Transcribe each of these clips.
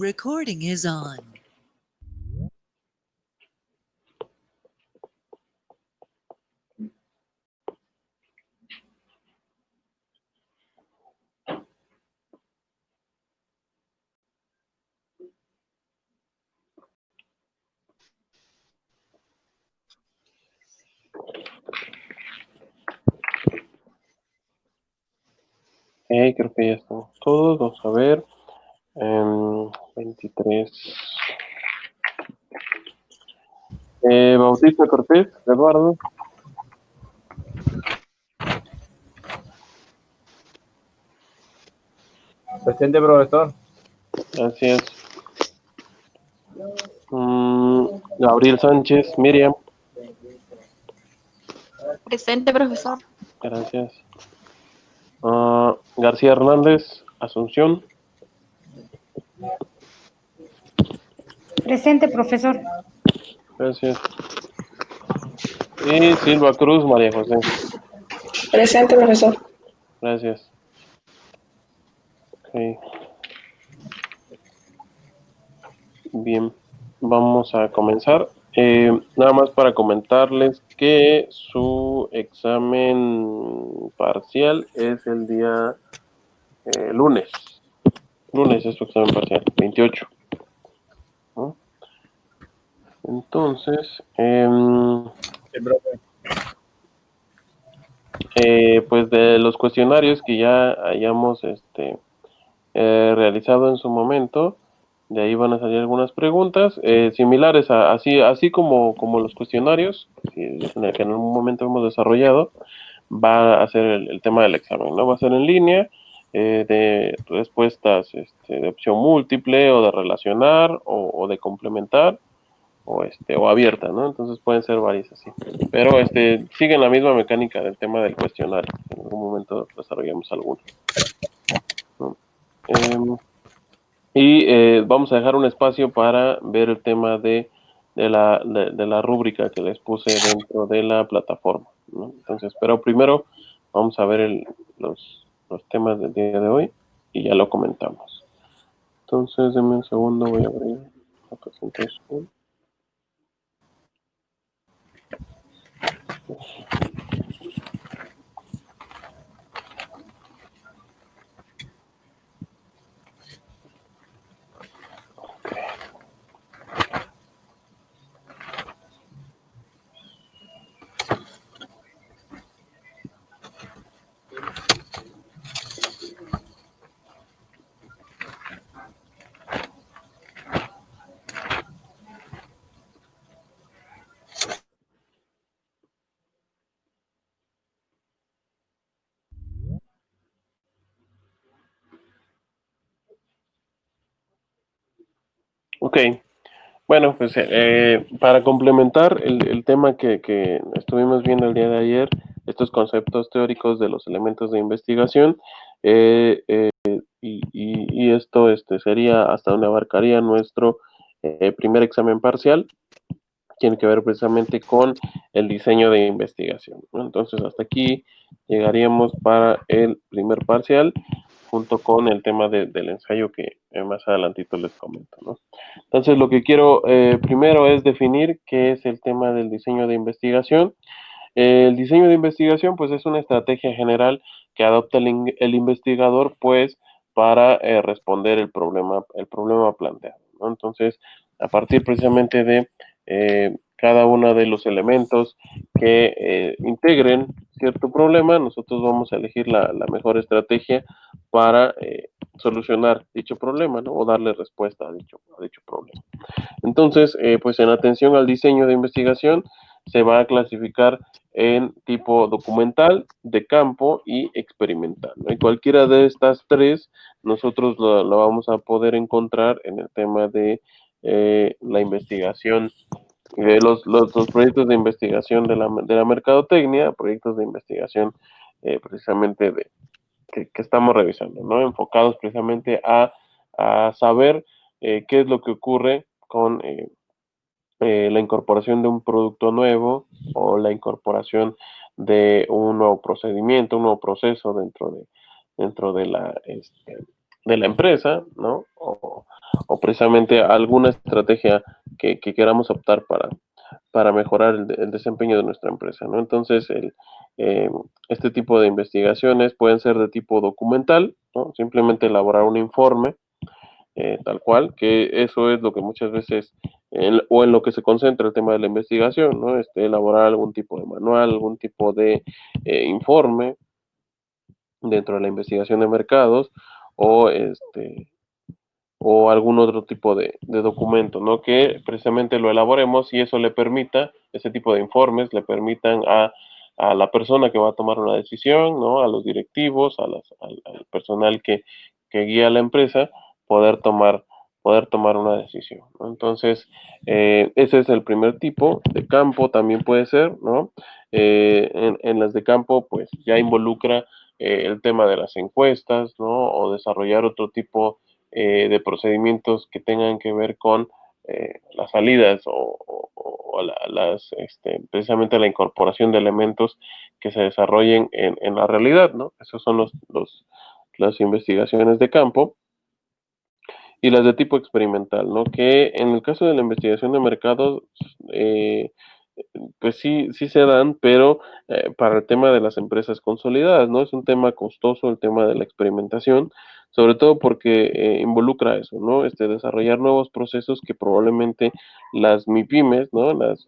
Recording is on. Creo que ya estamos todos. Vamos a ver. 23. Bautista Cortés, Eduardo. Presente, profesor. Gracias. Gabriel Sánchez, Miriam. Presente, profesor. Gracias. García Hernández, Asunción. Presente, profesor. Gracias. Y Silva Cruz, María José. Presente, profesor. Gracias. Okay. Bien, vamos a comenzar. Nada más para comentarles que su examen parcial es el día lunes. Lunes es su examen parcial, 28. ¿No? Entonces, pues de los cuestionarios que ya hayamos realizado en su momento, de ahí van a salir algunas preguntas similares así como los cuestionarios que en algún momento hemos desarrollado. Va a ser el tema del examen, ¿no? Va a ser en línea, de respuestas de opción múltiple o de relacionar o de complementar o abierta, ¿no? Entonces pueden ser varias así. Pero siguen la misma mecánica del tema del cuestionario. En algún momento desarrollamos alguno, ¿no? Vamos a dejar un espacio para ver el tema de la rúbrica que les puse dentro de la plataforma, ¿no? Entonces, pero primero vamos a ver los temas del día de hoy y ya lo comentamos. Entonces, denme un segundo, voy a abrir la presentación. Ok, bueno, pues para complementar el tema que estuvimos viendo el día de ayer, estos conceptos teóricos de los elementos de investigación, y esto sería hasta donde abarcaría nuestro primer examen parcial, tiene que ver precisamente con el diseño de investigación, ¿no? Entonces hasta aquí llegaríamos para el primer parcial, junto con el tema del ensayo que más adelantito les comento, ¿no? Entonces lo que quiero primero es definir qué es el tema del diseño de investigación. El diseño de investigación pues es una estrategia general que adopta el investigador pues para responder el problema planteado, ¿no? Entonces, a partir precisamente de cada uno de los elementos que integren cierto problema, nosotros vamos a elegir la mejor estrategia para solucionar dicho problema, ¿no? O darle respuesta a dicho problema. Entonces, pues en atención al diseño de investigación, se va a clasificar en tipo documental, de campo y experimental, ¿no? Y cualquiera de estas tres, nosotros lo vamos a poder encontrar en el tema de la investigación, los proyectos de investigación de la mercadotecnia, proyectos de investigación precisamente que estamos revisando, ¿no? Enfocados precisamente a saber qué es lo que ocurre con la incorporación de un producto nuevo o la incorporación de un nuevo procedimiento, un nuevo proceso dentro de la empresa, ¿no? O precisamente alguna estrategia que queramos optar para mejorar el desempeño de nuestra empresa, ¿no? Entonces, este tipo de investigaciones pueden ser de tipo documental, ¿no? Simplemente elaborar un informe, tal cual, que eso es lo que muchas veces, o en lo que se concentra el tema de la investigación, ¿no? Elaborar algún tipo de manual, algún tipo de informe dentro de la investigación de mercados, o o algún otro tipo de documento, ¿no? Que precisamente lo elaboremos y eso le permita, ese tipo de informes le permitan a la persona que va a tomar una decisión, ¿no? A los directivos, al personal que guía la empresa, poder tomar, poder tomar una decisión, ¿no? Entonces, ese es el primer tipo de campo, también puede ser, ¿no? En las de campo, pues ya involucra el tema de las encuestas, ¿no? O desarrollar otro tipo de procedimientos que tengan que ver con las salidas precisamente la incorporación de elementos que se desarrollen en la realidad, ¿no? Esas son las investigaciones de campo y las de tipo experimental, ¿no? Que en el caso de la investigación de mercados, eh, pues sí se dan, pero para el tema de las empresas consolidadas, ¿no? Es un tema costoso el tema de la experimentación, sobre todo porque involucra eso, ¿no? Desarrollar nuevos procesos que probablemente las MIPYMES, ¿no? Las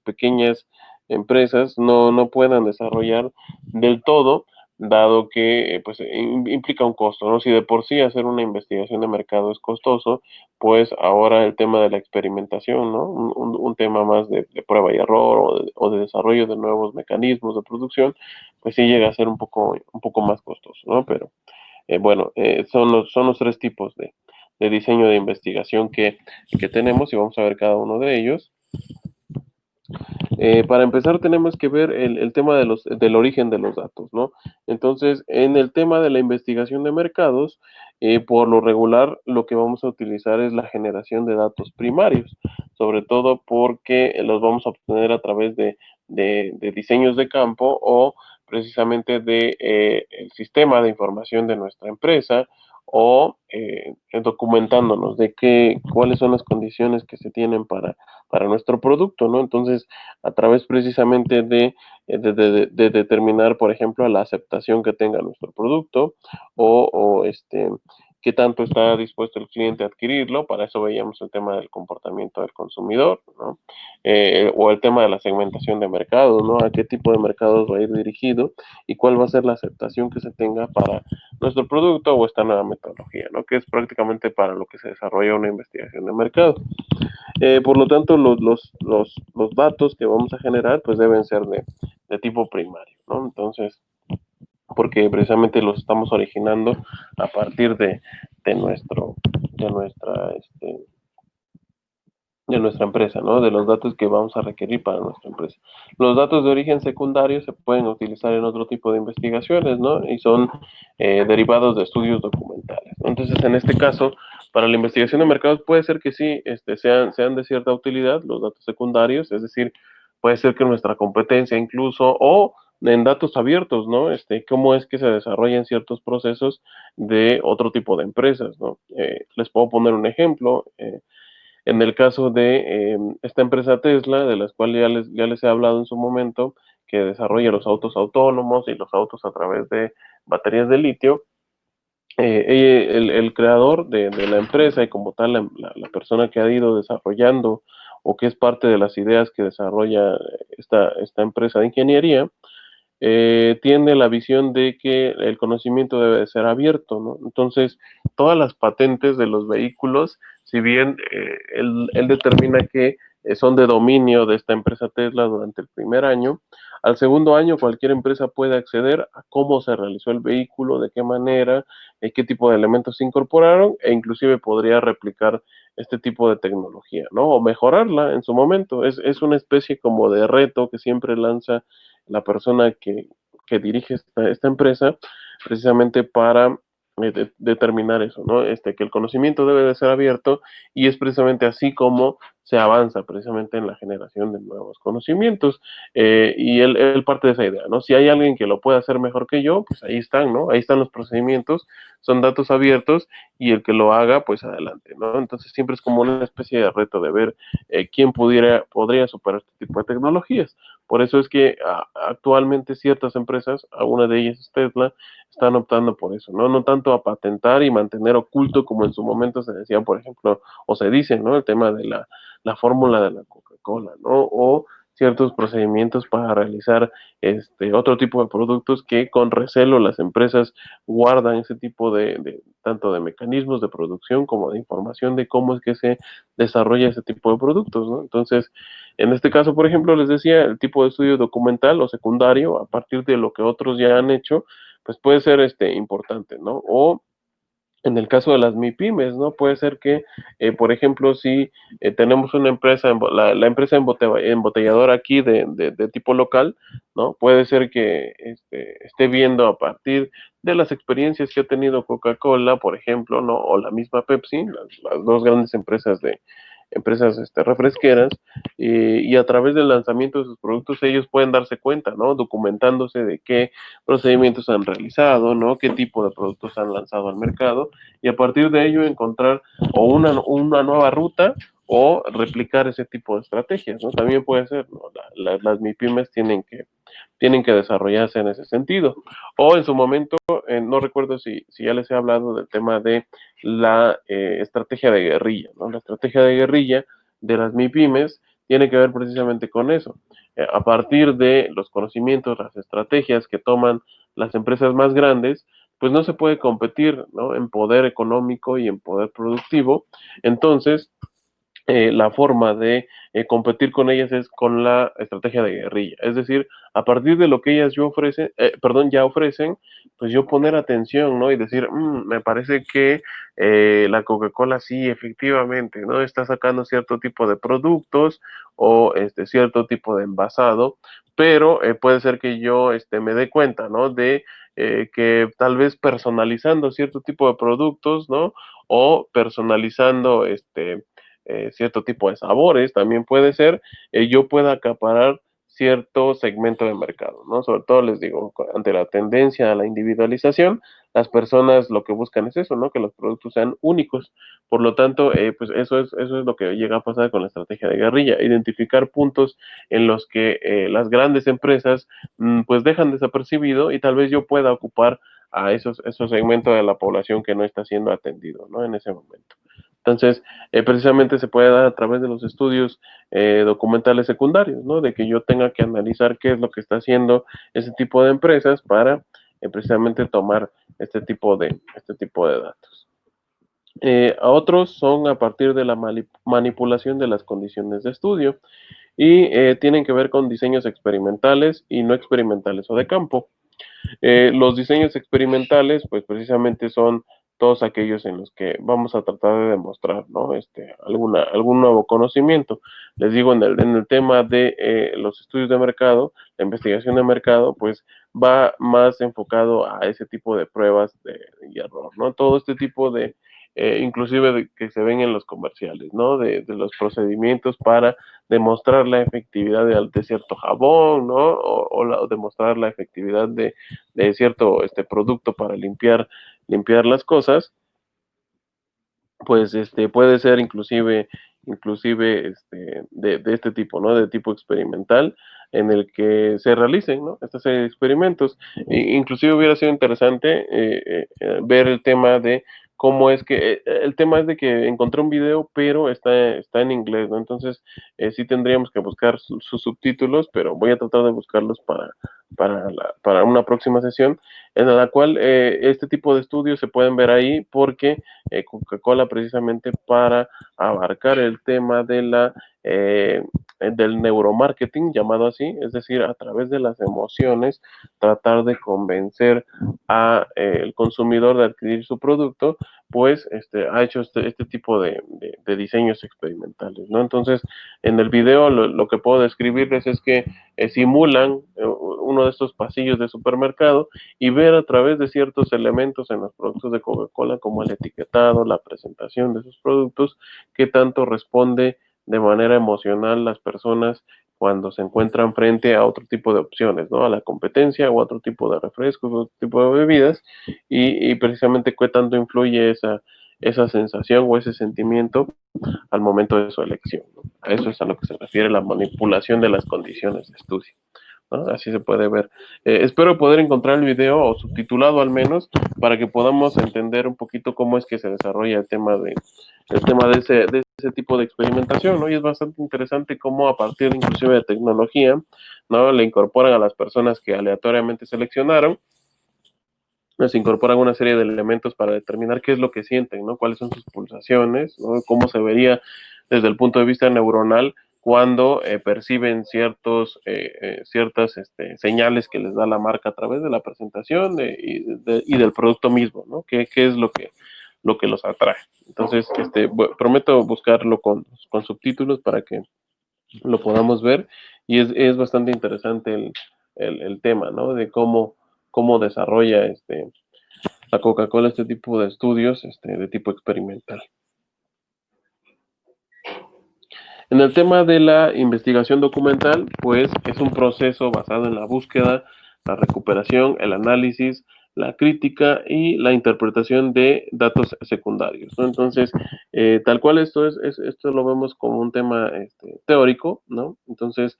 pequeñas empresas no puedan desarrollar del todo, dado que pues implica un costo, ¿no? Si de por sí hacer una investigación de mercado es costoso, pues ahora el tema de la experimentación, ¿no? Un tema más de prueba y error o de desarrollo de nuevos mecanismos de producción, pues sí llega a ser un poco más costoso, ¿no? Pero bueno, son los tres tipos de diseño de investigación que tenemos y vamos a ver cada uno de ellos. Para empezar tenemos que ver el tema del origen de los datos, ¿no? Entonces, en el tema de la investigación de mercados, por lo regular lo que vamos a utilizar es la generación de datos primarios, sobre todo porque los vamos a obtener a través de diseños de campo o precisamente de el sistema de información de nuestra empresa o documentándonos de cuáles son las condiciones que se tienen para nuestro producto, ¿no? Entonces, a través precisamente de determinar, por ejemplo, la aceptación que tenga nuestro producto o qué tanto está dispuesto el cliente a adquirirlo. Para eso veíamos el tema del comportamiento del consumidor, ¿no? O el tema de la segmentación de mercados, ¿no? A qué tipo de mercados va a ir dirigido y cuál va a ser la aceptación que se tenga para nuestro producto o esta nueva metodología, ¿no? Que es prácticamente para lo que se desarrolla una investigación de mercado. Por lo tanto, los datos que vamos a generar pues deben ser de tipo primario, ¿no? Entonces, porque precisamente los estamos originando a partir de nuestro, de nuestra, este, de nuestra empresa, ¿no? De los datos que vamos a requerir para nuestra empresa. Los datos de origen secundario se pueden utilizar en otro tipo de investigaciones, ¿no? Y son derivados de estudios documentales, ¿no? Entonces, en este caso, para la investigación de mercados puede ser que sí sean de cierta utilidad los datos secundarios, es decir, puede ser que nuestra competencia incluso, o en datos abiertos, ¿no? Cómo es que se desarrollan ciertos procesos de otro tipo de empresas, ¿no? Les puedo poner un ejemplo. En el caso de esta empresa Tesla, de las cuales ya les he hablado en su momento, que desarrolla los autos autónomos y los autos a través de baterías de litio, el creador de la empresa y como tal la persona que ha ido desarrollando o que es parte de las ideas que desarrolla esta empresa de ingeniería, tiene la visión de que el conocimiento debe de ser abierto, ¿no? Entonces, todas las patentes de los vehículos, si bien él determina que son de dominio de esta empresa Tesla durante el primer año, al segundo año cualquier empresa puede acceder a cómo se realizó el vehículo, de qué manera, qué tipo de elementos se incorporaron e inclusive podría replicar este tipo de tecnología, ¿no? O mejorarla en su momento. Es una especie como de reto que siempre lanza la persona que dirige esta empresa precisamente para determinar eso, ¿no? Que el conocimiento debe de ser abierto y es precisamente así como se avanza precisamente en la generación de nuevos conocimientos. Y él parte de esa idea, ¿no? Si hay alguien que lo pueda hacer mejor que yo, pues ahí están, ¿no? Ahí están los procedimientos, son datos abiertos y el que lo haga, pues adelante, ¿no? Entonces siempre es como una especie de reto de ver quién podría superar este tipo de tecnologías. Por eso es que actualmente ciertas empresas, alguna de ellas es Tesla, están optando por eso, ¿no? No tanto a patentar y mantener oculto como en su momento se decía, por ejemplo, o se dice, ¿no? El tema de la fórmula de la Coca-Cola, ¿no? O ciertos procedimientos para realizar otro tipo de productos que con recelo las empresas guardan ese tipo de tanto de mecanismos de producción como de información de cómo es que se desarrolla ese tipo de productos, ¿no? Entonces, en este caso, por ejemplo, les decía, el tipo de estudio documental o secundario, a partir de lo que otros ya han hecho, pues puede ser importante, ¿no? O en el caso de las MIPIMES, ¿no? Puede ser que, por ejemplo, si tenemos una empresa, la empresa embotelladora aquí de tipo local, ¿no? Puede ser que esté viendo a partir de las experiencias que ha tenido Coca-Cola, por ejemplo, ¿no? O la misma Pepsi, las dos grandes empresas refresqueras, y a través del lanzamiento de sus productos ellos pueden darse cuenta, ¿no? Documentándose de qué procedimientos han realizado, ¿no? Qué tipo de productos han lanzado al mercado y a partir de ello encontrar o una nueva ruta o replicar ese tipo de estrategias, ¿no? También puede ser, ¿no? Las MIPIMES tienen que desarrollarse en ese sentido. O en su momento, no recuerdo si ya les he hablado del tema de la estrategia de guerrilla, ¿no? La estrategia de guerrilla de las MIPIMES tiene que ver precisamente con eso. A partir de los conocimientos, las estrategias que toman las empresas más grandes, pues no se puede competir, ¿no? En poder económico y en poder productivo. Entonces, la forma de competir con ellas es con la estrategia de guerrilla. Es decir, a partir de lo que ellas ya ofrecen, pues yo poner atención, ¿no? Y decir, me parece que la Coca-Cola sí, efectivamente, ¿no? Está sacando cierto tipo de productos o cierto tipo de envasado, pero puede ser que yo me dé cuenta, ¿no? De que tal vez personalizando cierto tipo de productos, ¿no? O personalizando cierto tipo de sabores, también puede ser, yo pueda acaparar cierto segmento de mercado, ¿no? Sobre todo les digo, ante la tendencia a la individualización, las personas lo que buscan es eso, ¿no? Que los productos sean únicos. Por lo tanto, pues eso es lo que llega a pasar con la estrategia de guerrilla, identificar puntos en los que las grandes empresas pues dejan desapercibido y tal vez yo pueda ocupar a esos segmentos de la población que no está siendo atendido, ¿no? En ese momento. Entonces, precisamente se puede dar a través de los estudios documentales secundarios, ¿no? De que yo tenga que analizar qué es lo que está haciendo ese tipo de empresas para precisamente tomar este tipo de datos. A otros son a partir de la manipulación de las condiciones de estudio y tienen que ver con diseños experimentales y no experimentales o de campo. Los diseños experimentales, pues precisamente son todos aquellos en los que vamos a tratar de demostrar, ¿no? Algún nuevo conocimiento. Les digo, en el tema de los estudios de mercado, la investigación de mercado, pues va más enfocado a ese tipo de pruebas y error, ¿no? Todo este tipo inclusive que se ven en los comerciales, ¿no? De los procedimientos para demostrar la efectividad de cierto jabón, ¿no? O demostrar la efectividad de cierto producto para limpiar las cosas, pues puede ser inclusive de este tipo, ¿no? De tipo experimental, en el que se realicen, ¿no? Esta serie de experimentos. Inclusive hubiera sido interesante ver el tema de cómo es que, el tema es de que encontré un video, pero está en inglés, ¿no? Entonces, sí tendríamos que buscar sus subtítulos, pero voy a tratar de buscarlos para una próxima sesión, en la cual este tipo de estudios se pueden ver ahí porque Coca-Cola precisamente para abarcar el tema del neuromarketing, llamado así, es decir, a través de las emociones, tratar de convencer el consumidor de adquirir su producto, pues ha hecho este tipo de diseños experimentales, ¿no? Entonces, en el video lo que puedo describirles es que simulan uno de estos pasillos de supermercado y ver a través de ciertos elementos en los productos de Coca-Cola, como el etiquetado, la presentación de sus productos, qué tanto responde de manera emocional las personas cuando se encuentran frente a otro tipo de opciones, ¿no? A la competencia o a otro tipo de refrescos, otro tipo de bebidas, y precisamente qué tanto influye esa sensación o ese sentimiento al momento de su elección, ¿no? A eso es a lo que se refiere la manipulación de las condiciones de estudio, ¿no? Así se puede ver. Espero poder encontrar el video o subtitulado al menos para que podamos entender un poquito cómo es que se desarrolla el tema de ese tipo de experimentación, ¿no? Y es bastante interesante cómo a partir inclusive de tecnología, ¿no? Le incorporan a las personas que aleatoriamente seleccionaron, les incorporan una serie de elementos para determinar qué es lo que sienten, ¿no? Cuáles son sus pulsaciones, ¿no? Cómo se vería desde el punto de vista neuronal cuando perciben ciertas señales que les da la marca a través de la presentación y del producto mismo, ¿no? ¿Qué es lo que los atrae? Entonces, prometo buscarlo con subtítulos para que lo podamos ver y es bastante interesante el tema, ¿no? De cómo desarrolla la Coca-Cola este tipo de estudios de tipo experimental. En el tema de la investigación documental, pues es un proceso basado en la búsqueda, la recuperación, el análisis, la crítica y la interpretación de datos secundarios, ¿no? Entonces, tal cual esto lo vemos como un tema teórico, ¿no? Entonces,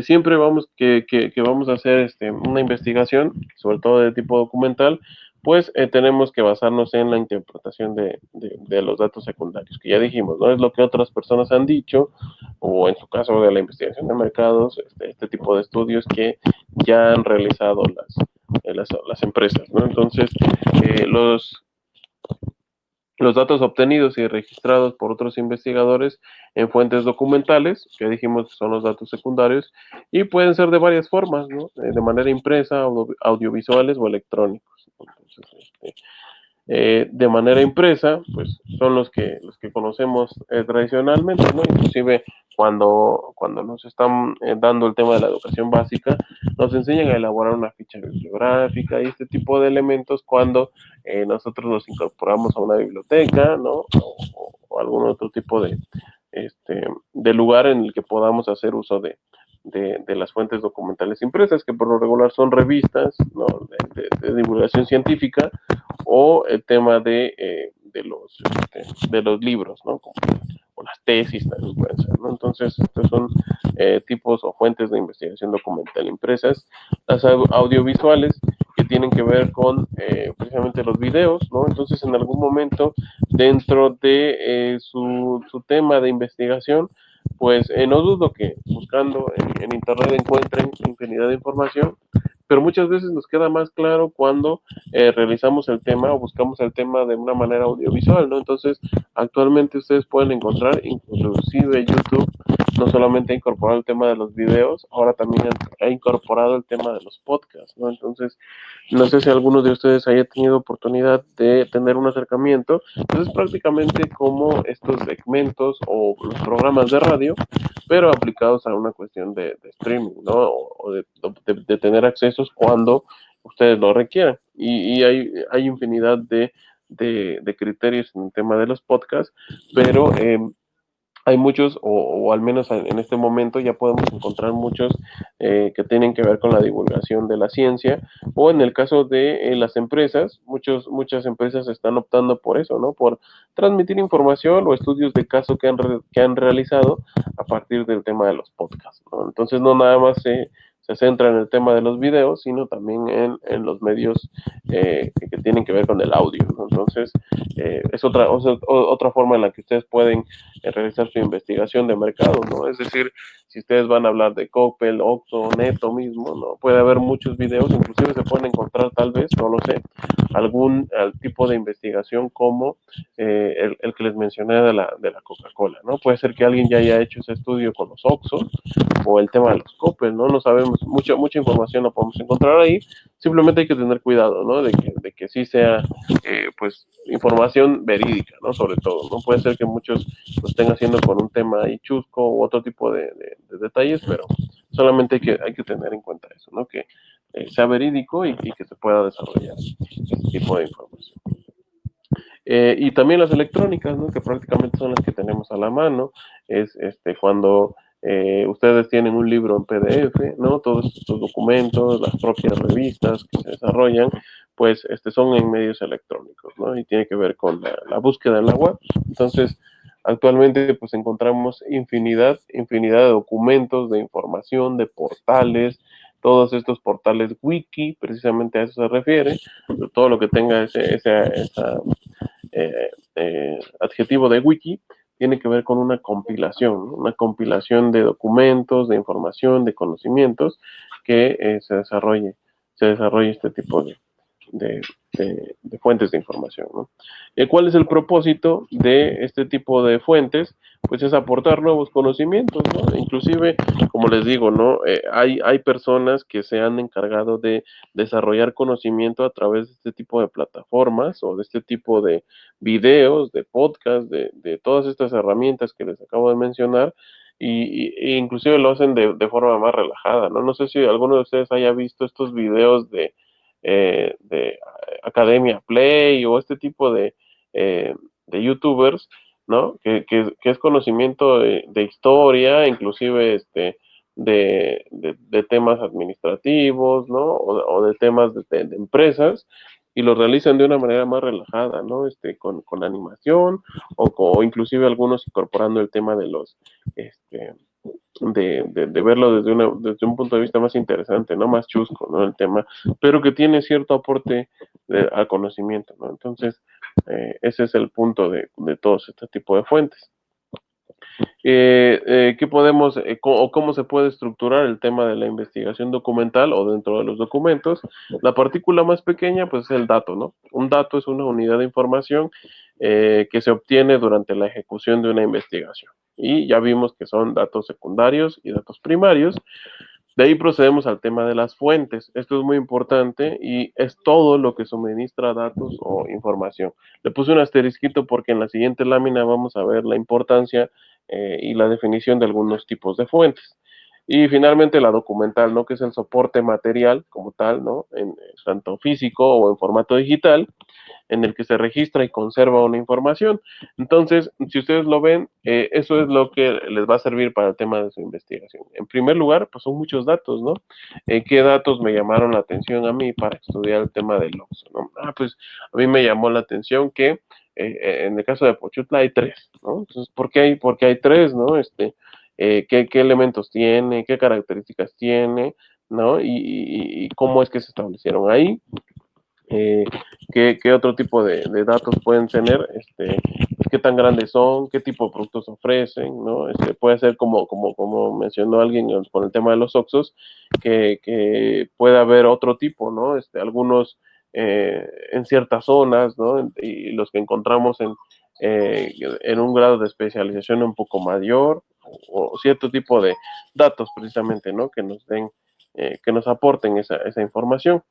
siempre que vamos a hacer una investigación, sobre todo de tipo documental, pues tenemos que basarnos en la interpretación de los datos secundarios, que ya dijimos, ¿no? Es lo que otras personas han dicho, o en su caso de la investigación de mercados, este tipo de estudios que ya han realizado las empresas, ¿no? Entonces, los datos obtenidos y registrados por otros investigadores en fuentes documentales, que dijimos son los datos secundarios, y pueden ser de varias formas, ¿no? De manera impresa, audiovisuales o electrónicos. Entonces, de manera impresa, pues son los que conocemos tradicionalmente, ¿no? Inclusive cuando nos están dando el tema de la educación básica, nos enseñan a elaborar una ficha bibliográfica y este tipo de elementos cuando nosotros nos incorporamos a una biblioteca, ¿no? O algún otro tipo de lugar en el que podamos hacer uso de las fuentes documentales impresas, que por lo regular son revistas, ¿no? de divulgación científica, o el tema de los libros, ¿no? O las tesis también pueden ser, ¿no? Entonces, estos son tipos o fuentes de investigación documental impresas. Las audiovisuales, que tienen que ver con precisamente los videos, ¿no? Entonces, en algún momento, dentro de su tema de investigación, pues no dudo que buscando en internet encuentren infinidad de información, pero muchas veces nos queda más claro cuando realizamos el tema o buscamos el tema de una manera audiovisual, ¿no? Entonces, actualmente ustedes pueden encontrar, inclusive YouTube, no solamente ha incorporado el tema de los videos, ahora también ha incorporado el tema de los podcasts, ¿no? Entonces, no sé si alguno de ustedes haya tenido oportunidad de tener un acercamiento, pues es prácticamente como estos segmentos o los programas de radio, pero aplicados a una cuestión de streaming, ¿no? O de tener accesos cuando ustedes lo requieran. Y hay infinidad de criterios en el tema de los podcasts, pero hay muchos, o al menos en este momento ya podemos encontrar muchos que tienen que ver con la divulgación de la ciencia, o en el caso de las empresas, muchas empresas están optando por eso, ¿no? Por transmitir información o estudios de caso que han realizado a partir del tema de los podcasts, ¿no? Entonces no nada más se centra en el tema de los videos, sino también en los medios que tienen que ver con el audio, ¿no? Entonces, es otra forma en la que ustedes pueden realizar su investigación de mercado, ¿no? Es decir, si ustedes van a hablar de Coppel, Oxxo, Neto mismo, ¿no? Puede haber muchos videos, inclusive se pueden encontrar tal vez, no lo sé, algún tipo de investigación como el que les mencioné de la Coca-Cola, ¿no? Puede ser que alguien ya haya hecho ese estudio con los Oxxo o el tema de los Coppel, ¿no? No sabemos, mucha información no podemos encontrar ahí, simplemente hay que tener cuidado, ¿no? De que sí sea, pues, información verídica, ¿no? Sobre todo, ¿no? Puede ser que muchos lo estén haciendo con un tema ahí chusco u otro tipo de detalles, pero solamente hay que tener en cuenta eso, ¿no? Que sea verídico y que se pueda desarrollar este tipo de información. Y también las electrónicas, ¿no? Que prácticamente son las que tenemos a la mano. Es cuando ustedes tienen un libro en PDF, ¿no? Todos estos documentos, las propias revistas que se desarrollan, pues son en medios electrónicos, ¿no? Y tiene que ver con la búsqueda en la web. Entonces, actualmente pues encontramos infinidad de documentos, de información, de portales, todos estos portales wiki, precisamente a eso se refiere, todo lo que tenga esa adjetivo de wiki tiene que ver con una compilación, ¿no? Una compilación de documentos, de información, de conocimientos que se desarrolle este tipo de, de fuentes de información, ¿no? ¿Cuál es el propósito de este tipo de fuentes? Pues es aportar nuevos conocimientos, ¿no? Inclusive, como les digo, ¿no? Hay personas que se han encargado de desarrollar conocimiento a través de este tipo de plataformas o de este tipo de videos, de podcast, de todas estas herramientas que les acabo de mencionar, e inclusive lo hacen de forma más relajada, ¿no? No sé si alguno de ustedes haya visto estos videos de Academia Play o este tipo de YouTubers, ¿no? Que es conocimiento de historia, inclusive de temas administrativos, ¿no? O de temas de empresas, y lo realizan de una manera más relajada, ¿no? Con animación o inclusive algunos incorporando el tema de los, este, de verlo desde un punto de vista más interesante, ¿no? Más chusco, ¿no? El tema, pero que tiene cierto aporte al conocimiento, ¿no? Entonces, ese es el punto de todos este tipo de fuentes. ¿Qué podemos o cómo se puede estructurar el tema de la investigación documental o dentro de los documentos? La partícula más pequeña, pues es el dato, ¿no? Un dato es una unidad de información que se obtiene durante la ejecución de una investigación. Y ya vimos que son datos secundarios y datos primarios. De ahí procedemos al tema de las fuentes. Esto es muy importante y es todo lo que suministra datos o información. Le puse un asterisquito porque en la siguiente lámina vamos a ver la importancia y la definición de algunos tipos de fuentes. Y finalmente la documental, ¿no? Que es el soporte material como tal, ¿no? Tanto físico o en formato digital, en el que se registra y conserva una información. Entonces, si ustedes lo ven, eso es lo que les va a servir para el tema de su investigación. En primer lugar, pues son muchos datos, ¿no? ¿Qué datos me llamaron la atención a mí para estudiar el tema del OXXO, ¿no? Pues a mí me llamó la atención que en el caso de Pochutla hay 3, ¿no? Entonces, por qué hay 3, ¿no? ¿Qué elementos tiene? ¿Qué características tiene? ¿No? Y cómo es que se establecieron ahí. ¿Qué otro tipo de datos pueden tener? Pues, ¿qué tan grandes son? ¿Qué tipo de productos ofrecen? ¿No? Puede ser como mencionó alguien con el tema de los OXXOs, que puede haber otro tipo, ¿no? Algunos en ciertas zonas, ¿no? Y los que encontramos en un grado de especialización un poco mayor, o cierto tipo de datos precisamente, ¿no? Que nos den, que nos aporten esa información.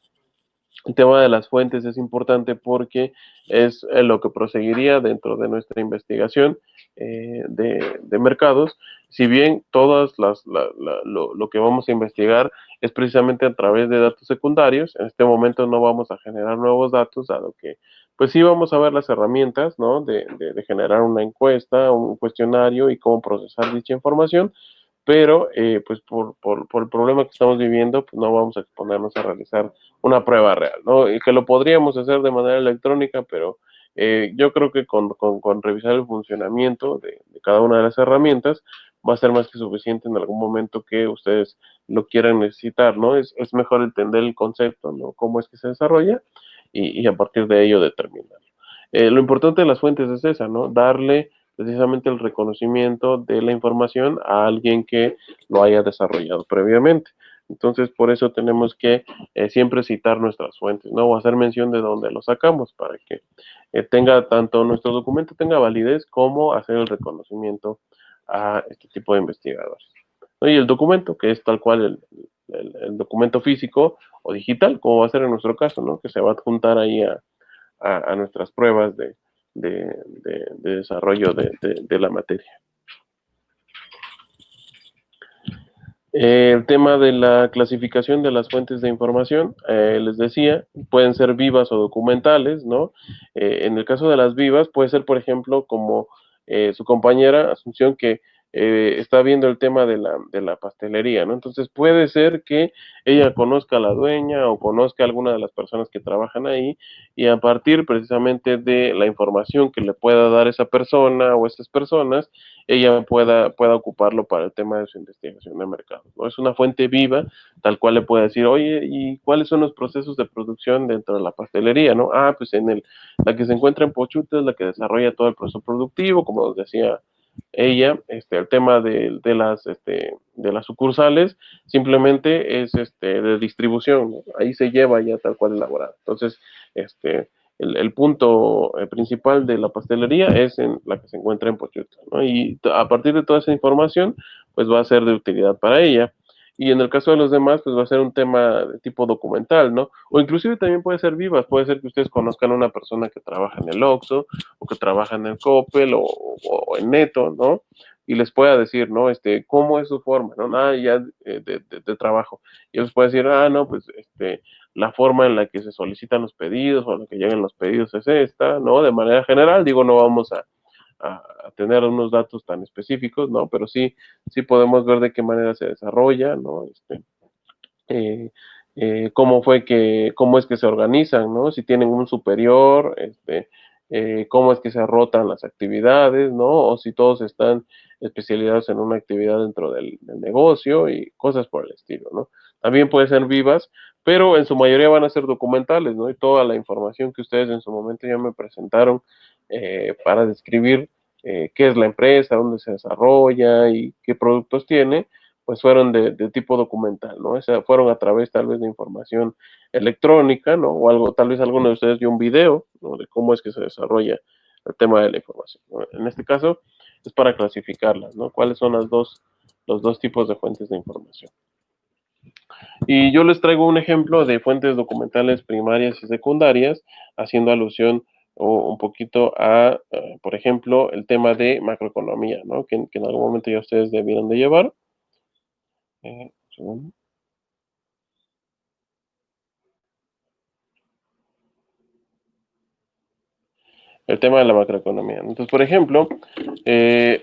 El tema de las fuentes es importante porque es lo que proseguiría dentro de nuestra investigación de mercados. Si bien lo que vamos a investigar es precisamente a través de datos secundarios, en este momento no vamos a generar nuevos datos, dado que pues sí vamos a ver las herramientas, ¿no? De generar una encuesta, un cuestionario y cómo procesar dicha información, pero pues por el problema que estamos viviendo, pues no vamos a exponernos a realizar una prueba real, ¿no? Y que lo podríamos hacer de manera electrónica, pero yo creo que con revisar el funcionamiento de cada una de las herramientas va a ser más que suficiente en algún momento que ustedes lo quieran necesitar, ¿no? Es mejor entender el concepto, ¿no? Cómo es que se desarrolla y a partir de ello determinarlo. Lo importante de las fuentes es esa, ¿no? Darle precisamente el reconocimiento de la información a alguien que lo haya desarrollado previamente. Entonces, por eso tenemos que siempre citar nuestras fuentes, ¿no? O hacer mención de dónde lo sacamos para que tenga tanto nuestro documento tenga validez como hacer el reconocimiento a este tipo de investigadores, ¿no? Y el documento, que es tal cual el documento físico o digital, como va a ser en nuestro caso, ¿no? Que se va a adjuntar ahí a nuestras pruebas de desarrollo de la materia. El tema de la clasificación de las fuentes de información, les decía, pueden ser vivas o documentales, ¿no? En el caso de las vivas, puede ser, por ejemplo, como su compañera Asunción, que está viendo el tema de la pastelería, ¿no? Entonces puede ser que ella conozca a la dueña o conozca a alguna de las personas que trabajan ahí y a partir precisamente de la información que le pueda dar esa persona o esas personas, ella pueda ocuparlo para el tema de su investigación de mercado, ¿no? Es una fuente viva, tal cual le puede decir, oye, ¿y cuáles son los procesos de producción dentro de la pastelería, no? Ah, pues la que se encuentra en Pochuta es la que desarrolla todo el proceso productivo, como nos decía ella, el tema de las sucursales simplemente es de distribución, ¿no? Ahí se lleva ya tal cual elaborado. Entonces, el punto principal de la pastelería es en la que se encuentra en Pochuta, ¿no? Y a partir de toda esa información, pues va a ser de utilidad para ella. Y en el caso de los demás, pues va a ser un tema de tipo documental, ¿no? O inclusive también puede ser vivas, puede ser que ustedes conozcan a una persona que trabaja en el Oxxo, o que trabaja en el Coppel, o en Neto, ¿no? Y les pueda decir, ¿no? ¿Cómo es su forma, ¿no? Nada ya de trabajo. Y les puede decir, ah, no, pues, la forma en la que se solicitan los pedidos o en la que llegan los pedidos es esta, ¿no? De manera general, digo, no vamos a tener unos datos tan específicos, ¿no? Pero sí podemos ver de qué manera se desarrolla, ¿no? Eh, cómo es que se organizan, ¿no? Si tienen un superior, cómo es que se rotan las actividades, ¿no? O si todos están especializados en una actividad dentro del negocio y cosas por el estilo, ¿no? También pueden ser vivas, pero en su mayoría van a ser documentales, ¿no? Y toda la información que ustedes en su momento ya me presentaron para describir qué es la empresa, dónde se desarrolla y qué productos tiene, pues fueron de tipo documental, ¿no? O sea, fueron a través tal vez de información electrónica, ¿no? O algo, tal vez alguno de ustedes vio un video, ¿no? De cómo es que se desarrolla el tema de la información, ¿no? En este caso es para clasificarlas, ¿no? ¿Cuáles son los dos tipos de fuentes de información? Y yo les traigo un ejemplo de fuentes documentales primarias y secundarias, haciendo alusión un poquito a, por ejemplo, el tema de macroeconomía, ¿no? Que en algún momento ya ustedes debieron de llevar. Un segundo. El tema de la macroeconomía. Entonces, por ejemplo,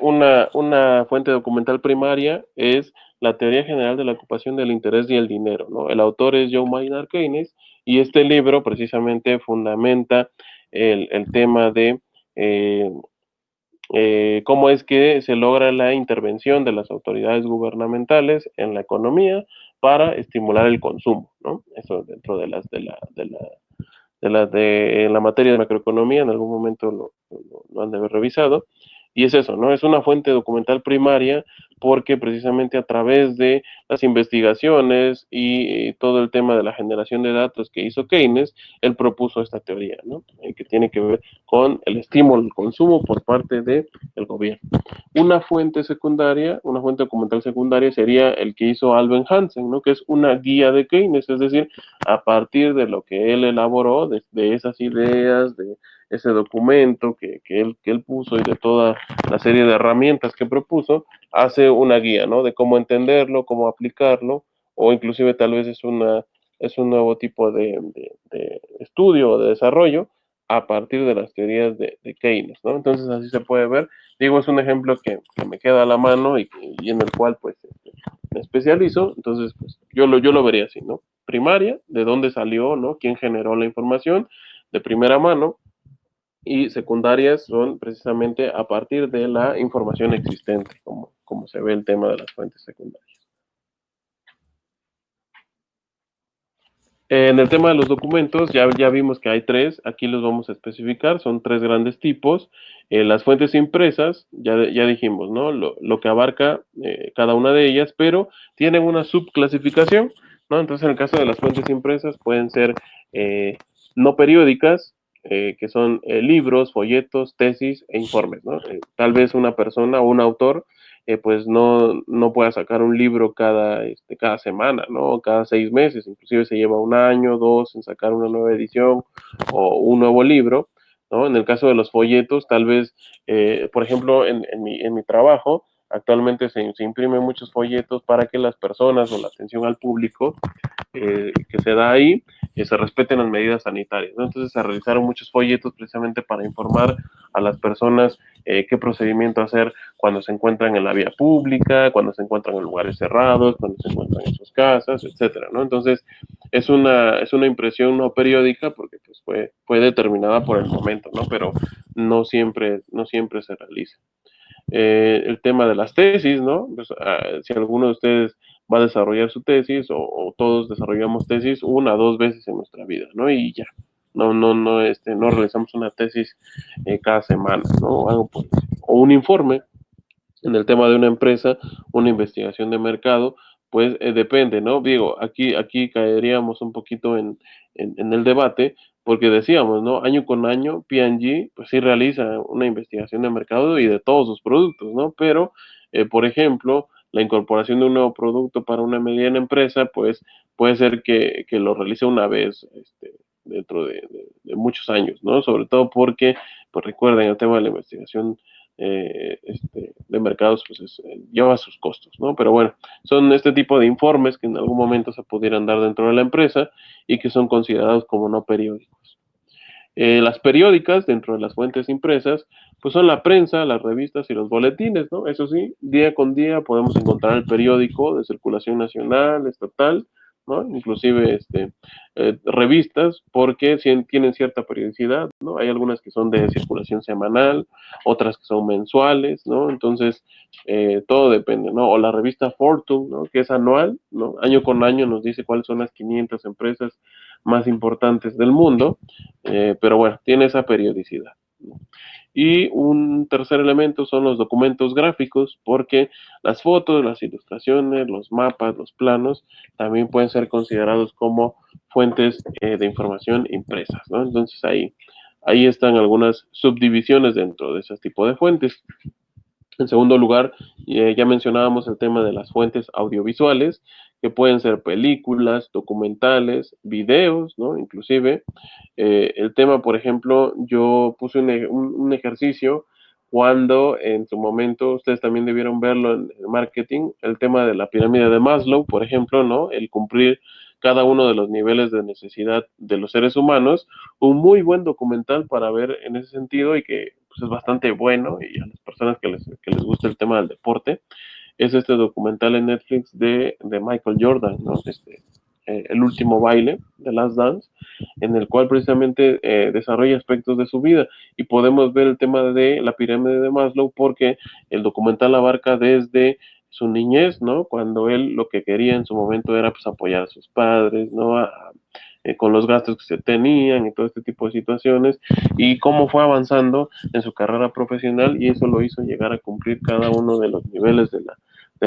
una fuente documental primaria es la teoría general de la ocupación del interés y el dinero, ¿no? El autor es John Maynard Keynes y este libro precisamente fundamenta el tema de cómo es que se logra la intervención de las autoridades gubernamentales en la economía para estimular el consumo, ¿no? Eso dentro de la materia de macroeconomía, en algún momento lo han de haber revisado. Y es eso, ¿no? Es una fuente documental primaria porque precisamente a través de las investigaciones y todo el tema de la generación de datos que hizo Keynes, él propuso esta teoría, ¿no? Que tiene que ver con el estímulo al consumo por parte del gobierno. Una fuente secundaria, una fuente documental secundaria sería el que hizo Alvin Hansen, ¿no? Que es una guía de Keynes, es decir, a partir de lo que él elaboró, de esas ideas, de ese documento que él puso y de toda la serie de herramientas que propuso, hace una guía, ¿no? De cómo entenderlo, cómo aplicarlo, o inclusive tal vez es un nuevo tipo de estudio o de desarrollo a partir de las teorías de Keynes, ¿no? Entonces así se puede ver. Digo, es un ejemplo que me queda a la mano y en el cual pues me especializo, entonces pues yo lo vería así, ¿no? Primaria, de dónde salió, ¿no? Quién generó la información de primera mano, y secundarias son precisamente a partir de la información existente, como se ve el tema de las fuentes secundarias. En el tema de los documentos, ya vimos que hay tres, aquí los vamos a especificar, son tres grandes tipos. Las fuentes impresas, ya dijimos, ¿no? Lo que abarca cada una de ellas, pero tienen una subclasificación, ¿no? Entonces, en el caso de las fuentes impresas, pueden ser no periódicas, que son libros, folletos, tesis e informes, ¿no? Tal vez una persona o un autor pues no pueda sacar un libro cada semana, ¿no? O cada 6 meses, inclusive se lleva un año, dos en sacar una nueva edición o un nuevo libro, ¿no? En el caso de los folletos, tal vez, por ejemplo, en mi trabajo, Actualmente se imprimen muchos folletos para que las personas o la atención al público que se da ahí, se respeten las medidas sanitarias, ¿no? Entonces se realizaron muchos folletos precisamente para informar a las personas qué procedimiento hacer cuando se encuentran en la vía pública, cuando se encuentran en lugares cerrados, cuando se encuentran en sus casas, etcétera, ¿no? Entonces es una impresión no periódica porque pues, fue determinada por el momento, ¿no? Pero no siempre se realiza. El tema de las tesis, ¿no? Pues, si alguno de ustedes va a desarrollar su tesis o todos desarrollamos tesis una o dos veces en nuestra vida, ¿no? Y ya, no realizamos una tesis cada semana, ¿no? O un informe en el tema de una empresa, una investigación de mercado, pues depende, ¿no? Digo, aquí caeríamos un poquito en el debate, porque decíamos, ¿no? Año con año, P&G, pues sí realiza una investigación de mercado y de todos sus productos, ¿no? Pero, por ejemplo, la incorporación de un nuevo producto para una mediana empresa, pues puede ser que lo realice una vez, dentro de muchos años, ¿no? Sobre todo porque, pues recuerden, el tema de la investigación de mercados, pues lleva sus costos, ¿no? Pero bueno, son este tipo de informes que en algún momento se pudieran dar dentro de la empresa y que son considerados como no periódicos. Las periódicas, dentro de las fuentes impresas, pues son la prensa, las revistas y los boletines, ¿no? Eso sí, día con día podemos encontrar el periódico de circulación nacional, estatal, ¿no? Inclusive revistas, porque tienen cierta periodicidad, ¿no? Hay algunas que son de circulación semanal, otras que son mensuales, ¿no? Entonces, todo depende, ¿no? O la revista Fortune, ¿no? Que es anual, ¿no? Año con año nos dice cuáles son las 500 empresas más importantes del mundo, pero bueno, tiene esa periodicidad. Y un tercer elemento son los documentos gráficos, porque las fotos, las ilustraciones, los mapas, los planos, también pueden ser considerados como fuentes de información impresas, ¿no? Entonces ahí están algunas subdivisiones dentro de ese tipo de fuentes. En segundo lugar, ya mencionábamos el tema de las fuentes audiovisuales, que pueden ser películas, documentales, videos, ¿no? Inclusive, el tema, por ejemplo, yo puse un ejercicio cuando en su momento, ustedes también debieron verlo en el marketing, el tema de la pirámide de Maslow, por ejemplo, ¿no? El cumplir cada uno de los niveles de necesidad de los seres humanos, un muy buen documental para ver en ese sentido y que pues, es bastante bueno y a las personas que les gusta el tema del deporte, es este documental en Netflix de Michael Jordan, ¿no? El último baile, The Last Dance, en el cual precisamente desarrolla aspectos de su vida y podemos ver el tema de la pirámide de Maslow porque el documental abarca desde su niñez, ¿no? Cuando él lo que quería en su momento era pues apoyar a sus padres, ¿no? Con los gastos que se tenían y todo este tipo de situaciones y cómo fue avanzando en su carrera profesional y eso lo hizo llegar a cumplir cada uno de los niveles de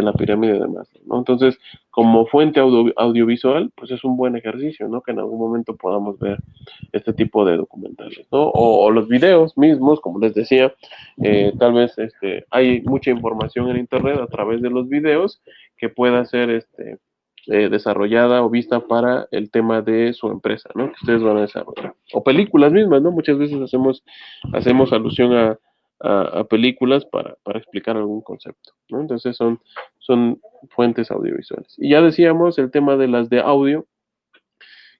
la pirámide de Maslow, ¿no? Entonces, como fuente audiovisual, pues es un buen ejercicio, ¿no? Que en algún momento podamos ver este tipo de documentales, ¿no? O los videos mismos, como les decía, tal vez hay mucha información en internet a través de los videos que pueda ser desarrollada o vista para el tema de su empresa, ¿no? Que ustedes van a desarrollar. O películas mismas, ¿no? Muchas veces hacemos alusión a películas para explicar algún concepto, ¿no? Entonces son fuentes audiovisuales. Y ya decíamos el tema de las de audio,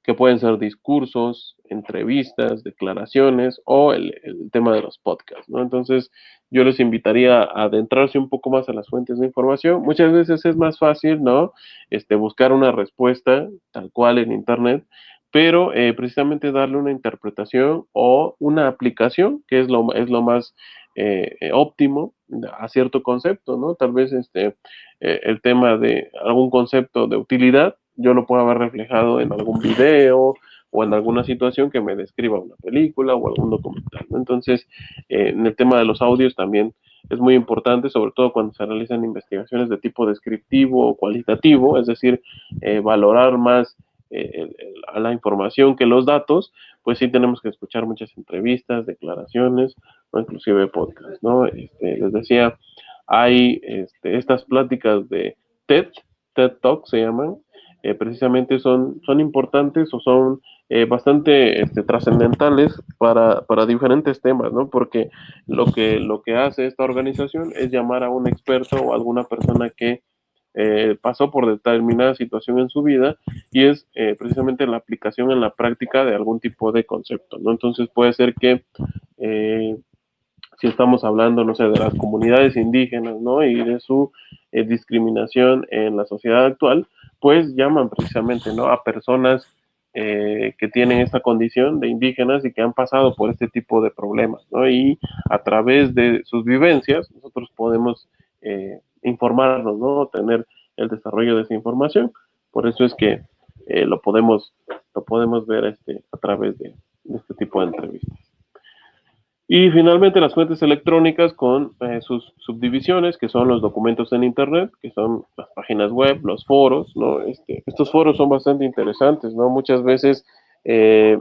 que pueden ser discursos, entrevistas, declaraciones o el tema de los podcasts, ¿no? Entonces, yo les invitaría a adentrarse un poco más a las fuentes de información. Muchas veces es más fácil, ¿no? Buscar una respuesta tal cual en Internet, pero precisamente darle una interpretación o una aplicación, que es lo más óptimo a cierto concepto, ¿no? Tal vez el tema de algún concepto de utilidad, yo lo puedo haber reflejado en algún video o en alguna situación que me describa una película o algún documental, ¿no? Entonces, en el tema de los audios también es muy importante, sobre todo cuando se realizan investigaciones de tipo descriptivo o cualitativo, es decir, valorar más a la información que los datos, pues sí tenemos que escuchar muchas entrevistas, declaraciones o inclusive podcasts, ¿no? Les decía, hay estas pláticas de TED Talk se llaman, precisamente son importantes o son bastante trascendentales para diferentes temas, ¿no? Porque lo que hace esta organización es llamar a un experto o alguna persona que pasó por determinada situación en su vida y es precisamente la aplicación en la práctica de algún tipo de concepto, ¿no? Entonces puede ser que eh, si estamos hablando, no sé, de las comunidades indígenas, ¿no? Y de su discriminación en la sociedad actual, pues llaman precisamente, ¿no? A personas que tienen esta condición de indígenas y que han pasado por este tipo de problemas, ¿no? Y a través de sus vivencias, nosotros podemos informarnos, ¿no? Tener el desarrollo de esa información. Por eso es que lo podemos ver a través de este tipo de entrevistas. Y finalmente las fuentes electrónicas con sus subdivisiones, que son los documentos en Internet, que son las páginas web, los foros, ¿no? Estos foros son bastante interesantes, ¿no? Muchas veces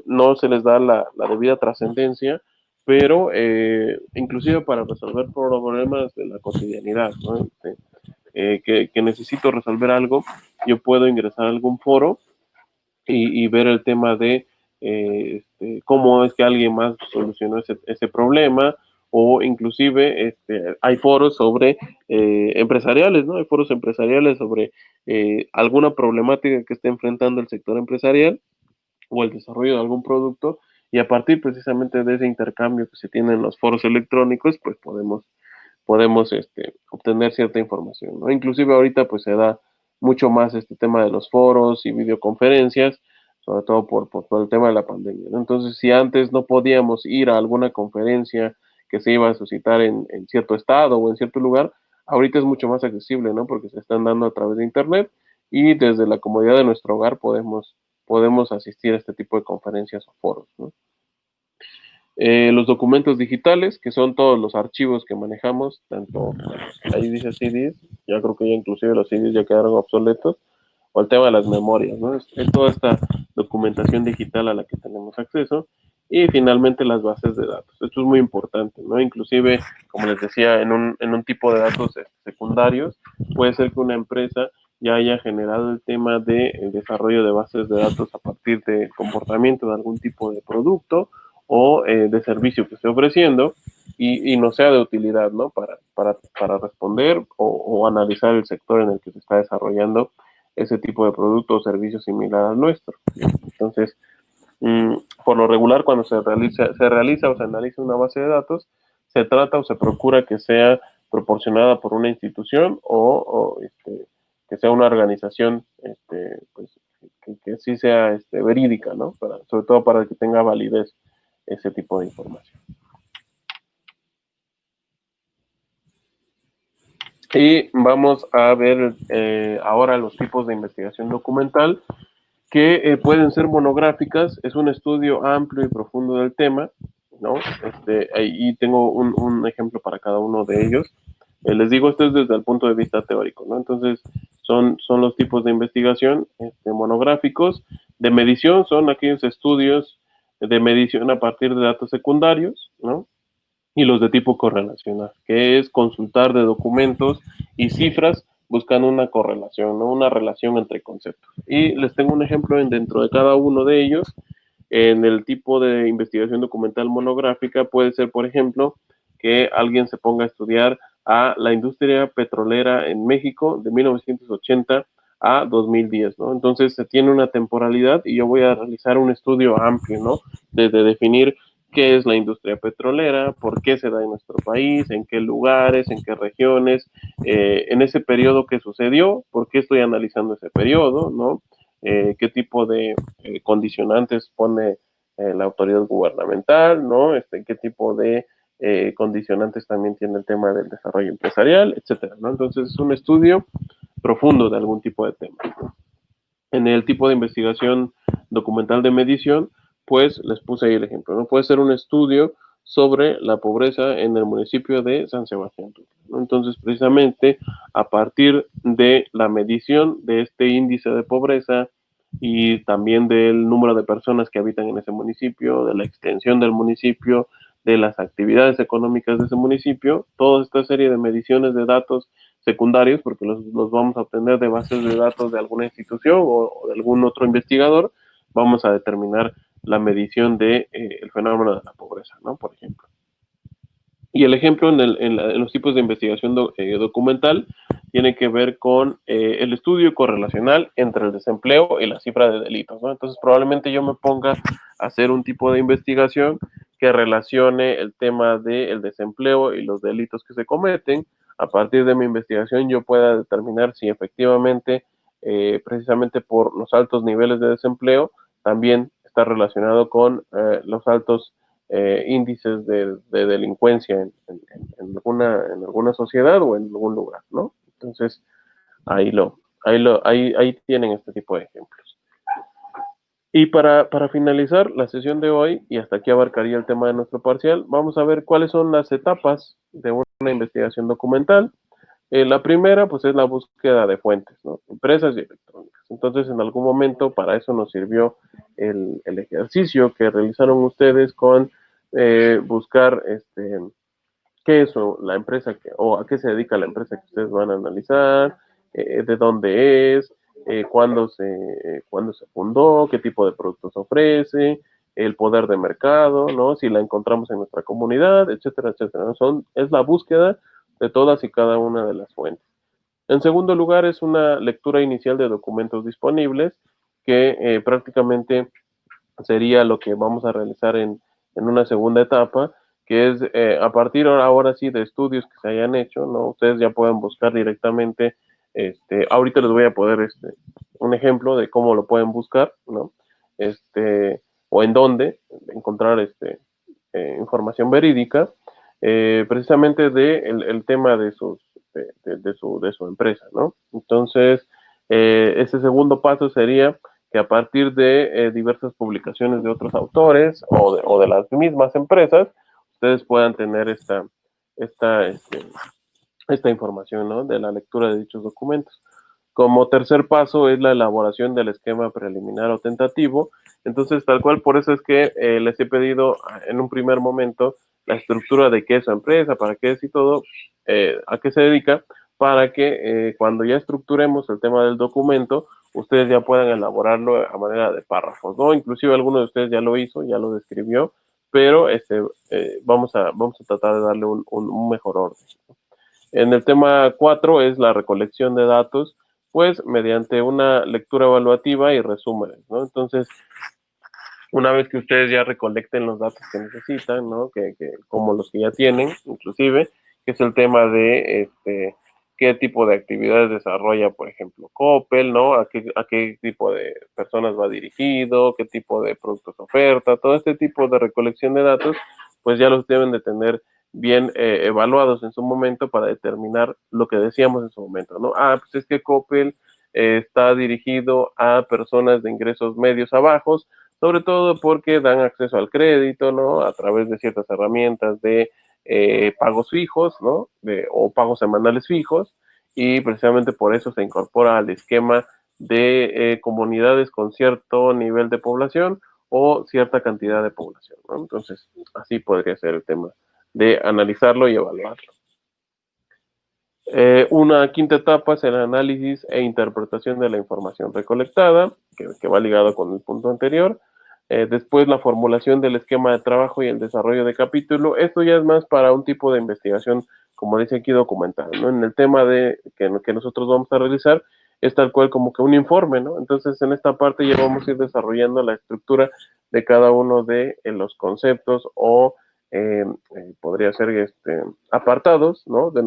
no se les da la debida trascendencia, pero inclusive para resolver problemas de la cotidianidad, ¿no? Que necesito resolver algo, yo puedo ingresar a algún foro y ver el tema de cómo es que alguien más solucionó ese problema o inclusive hay foros sobre empresariales, ¿no? Hay foros empresariales sobre alguna problemática que esté enfrentando el sector empresarial o el desarrollo de algún producto y a partir precisamente de ese intercambio que se tiene en los foros electrónicos, pues podemos obtener cierta información, ¿no? Inclusive ahorita pues se da mucho más este tema de los foros y videoconferencias, sobre todo por todo el tema de la pandemia, ¿no? Entonces, si antes no podíamos ir a alguna conferencia que se iba a suscitar en cierto estado o en cierto lugar, ahorita es mucho más accesible, ¿no? Porque se están dando a través de internet y desde la comodidad de nuestro hogar podemos asistir a este tipo de conferencias o foros, ¿no? Los documentos digitales, que son todos los archivos que manejamos, tanto, ahí dice CDs, ya creo que ya inclusive los CDs ya quedaron obsoletos, o el tema de las memorias, ¿no? Es toda esta documentación digital a la que tenemos acceso, y finalmente las bases de datos. Esto es muy importante, ¿no? Inclusive, como les decía, en un tipo de datos secundarios, puede ser que una empresa ya haya generado el tema de el desarrollo de bases de datos a partir del comportamiento de algún tipo de producto, o de servicio que esté ofreciendo y no sea de utilidad, ¿no? Para responder o analizar el sector en el que se está desarrollando ese tipo de producto o servicio similar al nuestro. Entonces, por lo regular, cuando se realiza o se analiza una base de datos, se trata o se procura que sea proporcionada por una institución o que sea una organización pues, que sí sea verídica, ¿no? Sobre todo para que tenga validez ese tipo de información. Y vamos a ver ahora los tipos de investigación documental que pueden ser monográficas. Es un estudio amplio y profundo del tema, ¿no? Ahí tengo un ejemplo para cada uno de ellos. Les digo, esto es desde el punto de vista teórico, ¿no? Entonces, son los tipos de investigación monográficos. De medición son aquellos estudios de medición a partir de datos secundarios, ¿no? Y los de tipo correlacional, que es consultar de documentos y cifras buscando una correlación, ¿no? Una relación entre conceptos. Y les tengo un ejemplo dentro de cada uno de ellos. En el tipo de investigación documental monográfica puede ser, por ejemplo, que alguien se ponga a estudiar a la industria petrolera en México de 1980 a 2010, ¿no? Entonces se tiene una temporalidad y yo voy a realizar un estudio amplio, ¿no? Desde definir qué es la industria petrolera, por qué se da en nuestro país, en qué lugares, en qué regiones, en ese periodo que sucedió, por qué estoy analizando ese periodo, ¿no? Qué tipo de condicionantes pone la autoridad gubernamental, ¿no? Qué tipo de condicionantes también tiene el tema del desarrollo empresarial, etcétera, ¿no? Entonces es un estudio profundo de algún tipo de tema, ¿no? En el tipo de investigación documental de medición, pues les puse ahí el ejemplo, ¿no? Puede ser un estudio sobre la pobreza en el municipio de San Sebastián, ¿no? Entonces, precisamente a partir de la medición de este índice de pobreza y también del número de personas que habitan en ese municipio, de la extensión del municipio, de las actividades económicas de ese municipio, toda esta serie de mediciones de datos secundarios, porque los vamos a obtener de bases de datos de alguna institución o de algún otro investigador, vamos a determinar la medición de el fenómeno de la pobreza, ¿no? Por ejemplo. Y el ejemplo en los tipos de investigación documental tiene que ver con el estudio correlacional entre el desempleo y la cifra de delitos, ¿no? Entonces probablemente yo me ponga a hacer un tipo de investigación que relacione el tema del desempleo y los delitos que se cometen. A partir de mi investigación yo pueda determinar si efectivamente, precisamente por los altos niveles de desempleo, también está relacionado con los altos índices de delincuencia en alguna sociedad o en algún lugar, ¿no? Entonces, ahí tienen este tipo de ejemplos. Y para finalizar la sesión de hoy, y hasta aquí abarcaría el tema de nuestro parcial, vamos a ver cuáles son las etapas de una investigación documental. La primera, pues, es la búsqueda de fuentes, ¿no? Impresas y electrónicas. Entonces, en algún momento, para eso nos sirvió el ejercicio que realizaron ustedes con buscar qué es la empresa o a qué se dedica la empresa que ustedes van a analizar, de dónde es, cuándo se fundó, qué tipo de productos ofrece, el poder de mercado, ¿no? Si la encontramos en nuestra comunidad, etcétera, etcétera, ¿no? Es la búsqueda de todas y cada una de las fuentes. En segundo lugar, es una lectura inicial de documentos disponibles, que prácticamente sería lo que vamos a realizar en una segunda etapa, que es a partir ahora sí de estudios que se hayan hecho, ¿no? Ustedes ya pueden buscar directamente, ahorita les voy a poder, un ejemplo de cómo lo pueden buscar, ¿no? O en dónde encontrar, información verídica, precisamente de el tema de su empresa, ¿no? Entonces, ese segundo paso sería que a partir de diversas publicaciones de otros autores o de las mismas empresas, ustedes puedan tener esta, este, esta información, ¿no? De la lectura de dichos documentos. Como tercer paso es la elaboración del esquema preliminar o tentativo. Entonces, tal cual, por eso es que les he pedido en un primer momento la estructura de qué es su empresa, para qué es y todo, a qué se dedica, para que cuando ya estructuremos el tema del documento, ustedes ya puedan elaborarlo a manera de párrafos, ¿no? Inclusive alguno de ustedes ya lo hizo, ya lo describió, pero vamos a tratar de darle un mejor orden. En el tema 4 es la recolección de datos, pues mediante una lectura evaluativa y resúmenes, ¿no? Entonces, una vez que ustedes ya recolecten los datos que necesitan, ¿no? Como los que ya tienen, inclusive, que es el tema de qué tipo de actividades desarrolla, por ejemplo, Coppel, ¿no? A qué tipo de personas va dirigido, qué tipo de productos oferta, todo este tipo de recolección de datos, pues ya los deben de tener bien evaluados en su momento para determinar lo que decíamos en su momento, ¿no? Ah, pues es que Coppel está dirigido a personas de ingresos medios a bajos, sobre todo porque dan acceso al crédito, ¿no? A través de ciertas herramientas de pagos fijos, ¿no? O pagos semanales fijos, y precisamente por eso se incorpora al esquema de comunidades con cierto nivel de población o cierta cantidad de población, ¿no? Entonces, así podría ser el tema de analizarlo y evaluarlo. Una quinta etapa es el análisis e interpretación de la información recolectada, que va ligado con el punto anterior. Después la formulación del esquema de trabajo y el desarrollo de capítulo. Esto ya es más para un tipo de investigación, como dice aquí, documental, ¿no? En el tema que nosotros vamos a realizar es tal cual como que un informe, ¿no? Entonces en esta parte ya vamos a ir desarrollando la estructura de cada uno de los conceptos o podría ser apartados, ¿no? De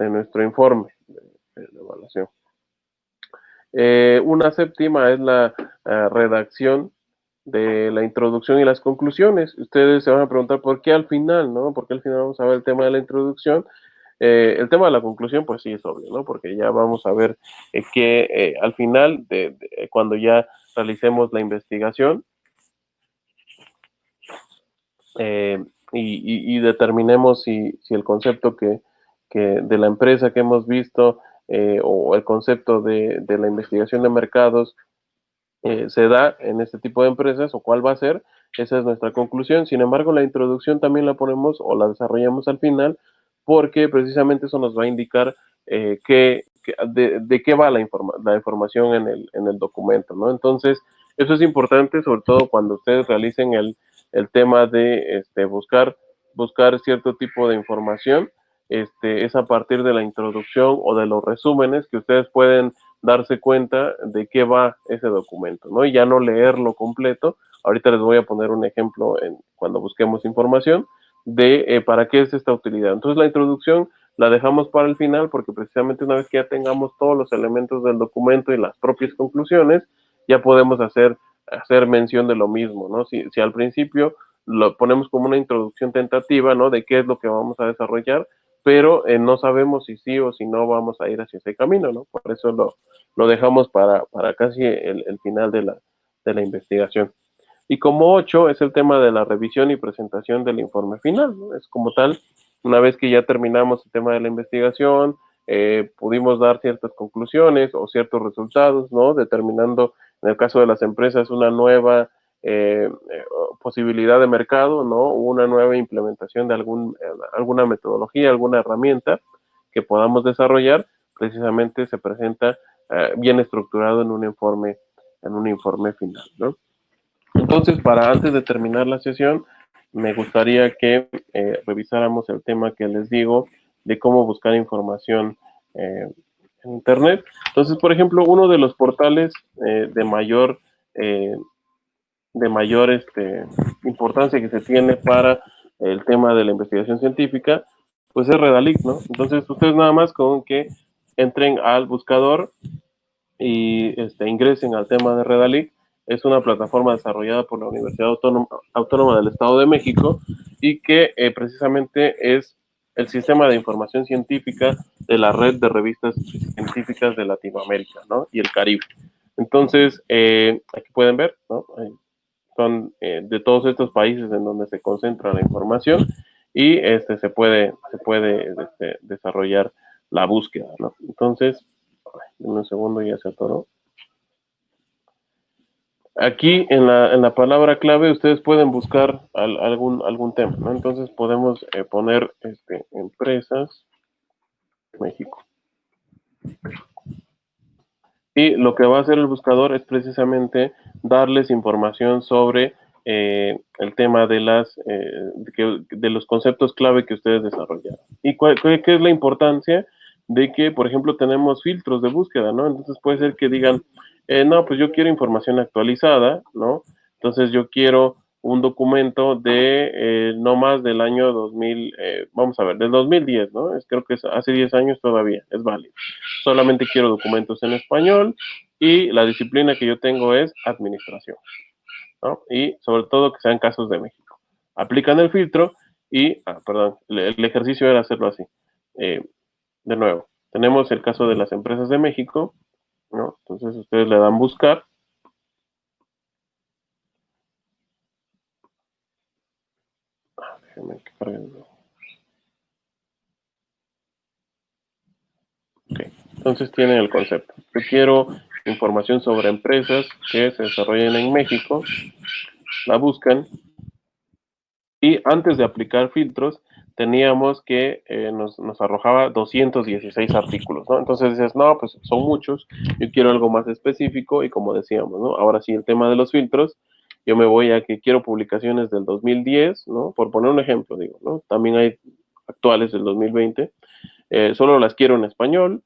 nuestro informe de evaluación. Una séptima es la redacción de la introducción y las conclusiones. Ustedes se van a preguntar por qué al final, ¿no? ¿Por qué al final vamos a ver el tema de la introducción? El tema de la conclusión, pues sí es obvio, ¿no? Porque ya vamos a ver que al final, cuando ya realicemos la investigación y determinemos si el concepto que de la empresa que hemos visto o el concepto de la investigación de mercados se da en este tipo de empresas o cuál va a ser, Esa es nuestra conclusión. Sin embargo, la introducción también la ponemos o la desarrollamos al final porque precisamente eso nos va a indicar de qué va la información en el documento, ¿no? Entonces, eso es importante, sobre todo cuando ustedes realicen el tema de buscar cierto tipo de información. Es a partir de la introducción o de los resúmenes que ustedes pueden darse cuenta de qué va ese documento, ¿no? Y ya no leerlo completo. Ahorita les voy a poner un ejemplo cuando busquemos información de para qué es esta utilidad. Entonces la introducción la dejamos para el final porque precisamente una vez que ya tengamos todos los elementos del documento y las propias conclusiones, ya podemos hacer mención de lo mismo, ¿no? Si al principio lo ponemos como una introducción tentativa, ¿no? De qué es lo que vamos a desarrollar, pero no sabemos si sí o si no vamos a ir hacia ese camino, ¿no? Por eso lo dejamos para casi el final de la investigación. Y como 8 es el tema de la revisión y presentación del informe final, ¿no? Es como tal, una vez que ya terminamos el tema de la investigación, pudimos dar ciertas conclusiones o ciertos resultados, ¿no? Determinando, en el caso de las empresas, una nueva posibilidad de mercado, ¿no? Una nueva implementación de alguna metodología, alguna herramienta que podamos desarrollar, precisamente se presenta bien estructurado en un informe final, ¿no? Entonces, para antes de terminar la sesión, me gustaría que revisáramos el tema que les digo de cómo buscar información en Internet. Entonces, por ejemplo, uno de los portales eh, de mayor importancia que se tiene para el tema de la investigación científica, pues es Redalic, ¿no? Entonces, ustedes nada más con que entren al buscador y ingresen al tema de Redalic. Es una plataforma desarrollada por la Universidad Autónoma del Estado de México y que precisamente es el sistema de información científica de la red de revistas científicas de Latinoamérica, ¿no? Y el Caribe. Entonces, aquí pueden ver, ¿no? Son de todos estos países en donde se concentra la información y se puede desarrollar la búsqueda, ¿no? Entonces, en un segundo ya se atoró. Aquí en la palabra clave ustedes pueden buscar algún tema, ¿no? Entonces podemos poner empresas México. Y lo que va a hacer el buscador es precisamente darles información sobre el tema de los conceptos clave que ustedes desarrollaron. ¿Y qué es la importancia de que, por ejemplo, tenemos filtros de búsqueda, ¿no? Entonces puede ser que digan, no, pues yo quiero información actualizada, ¿no? Entonces yo quiero un documento de no más del año 2000, vamos a ver, del 2010, ¿no? Creo que hace 10 años todavía, es válido. Solamente quiero documentos en español y la disciplina que yo tengo es administración, ¿no? Y sobre todo que sean casos de México. Aplican el filtro y, perdón, el ejercicio era hacerlo así. De nuevo, tenemos el caso de las empresas de México, ¿no? Entonces ustedes le dan buscar. Déjenme que cargue. Okay. Entonces tienen el concepto. Yo quiero información sobre empresas que se desarrollen en México, la buscan y antes de aplicar filtros teníamos que nos arrojaba 216 artículos, ¿no? Entonces dices, no, pues son muchos, yo quiero algo más específico y como decíamos, ¿no? Ahora sí, el tema de los filtros, yo me voy a que quiero publicaciones del 2010, ¿no? Por poner un ejemplo, digo, ¿no? También hay actuales del 2020. Solo las quiero en español,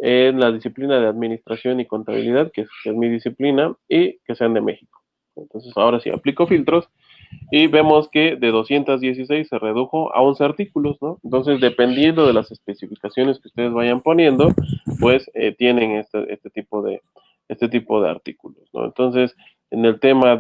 en la disciplina de administración y contabilidad, que es mi disciplina, y que sean de México. Entonces, ahora sí, aplico filtros y vemos que de 216 se redujo a 11 artículos, ¿no? Entonces, dependiendo de las especificaciones que ustedes vayan poniendo, pues tienen este tipo de artículos, ¿no? Entonces, en el tema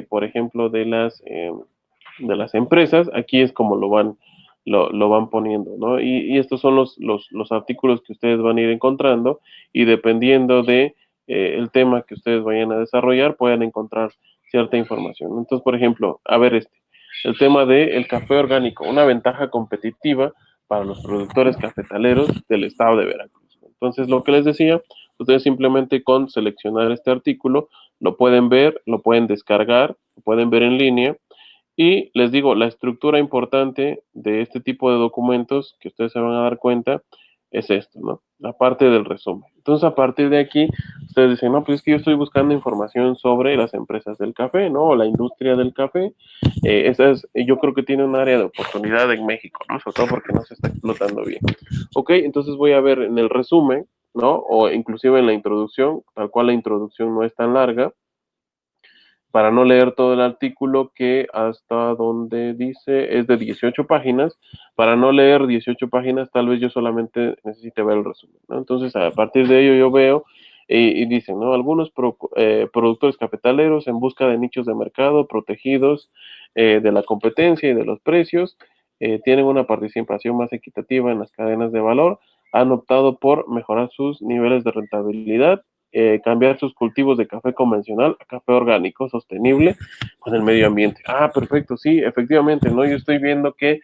por ejemplo, de las empresas, aquí es como lo van poniendo, ¿no? Y estos son los artículos que ustedes van a ir encontrando y dependiendo de el tema que ustedes vayan a desarrollar, pueden encontrar cierta información. Entonces, por ejemplo, a ver el tema del café orgánico, una ventaja competitiva para los productores cafetaleros del estado de Veracruz. Entonces, lo que les decía, ustedes simplemente con seleccionar este artículo lo pueden ver, lo pueden descargar, lo pueden ver en línea. Y les digo, la estructura importante de este tipo de documentos que ustedes se van a dar cuenta es esto, ¿no? La parte del resumen. Entonces, a partir de aquí, ustedes dicen, no, pues es que yo estoy buscando información sobre las empresas del café, ¿no? O la industria del café. Yo creo que tiene un área de oportunidad en México, ¿no? Sobre todo porque no se está explotando bien. Ok, entonces voy a ver en el resumen, ¿no? O inclusive en la introducción, tal cual la introducción no es tan larga, para no leer todo el artículo que hasta donde dice es de 18 páginas, para no leer 18 páginas tal vez yo solamente necesite ver el resumen, ¿no? Entonces a partir de ello yo veo y dicen, ¿no? Algunos productores cafetaleros en busca de nichos de mercado protegidos de la competencia y de los precios, tienen una participación más equitativa en las cadenas de valor, han optado por mejorar sus niveles de rentabilidad, cambiar sus cultivos de café convencional a café orgánico, sostenible con el medio ambiente. Ah, perfecto, sí, efectivamente, ¿no? Yo estoy viendo que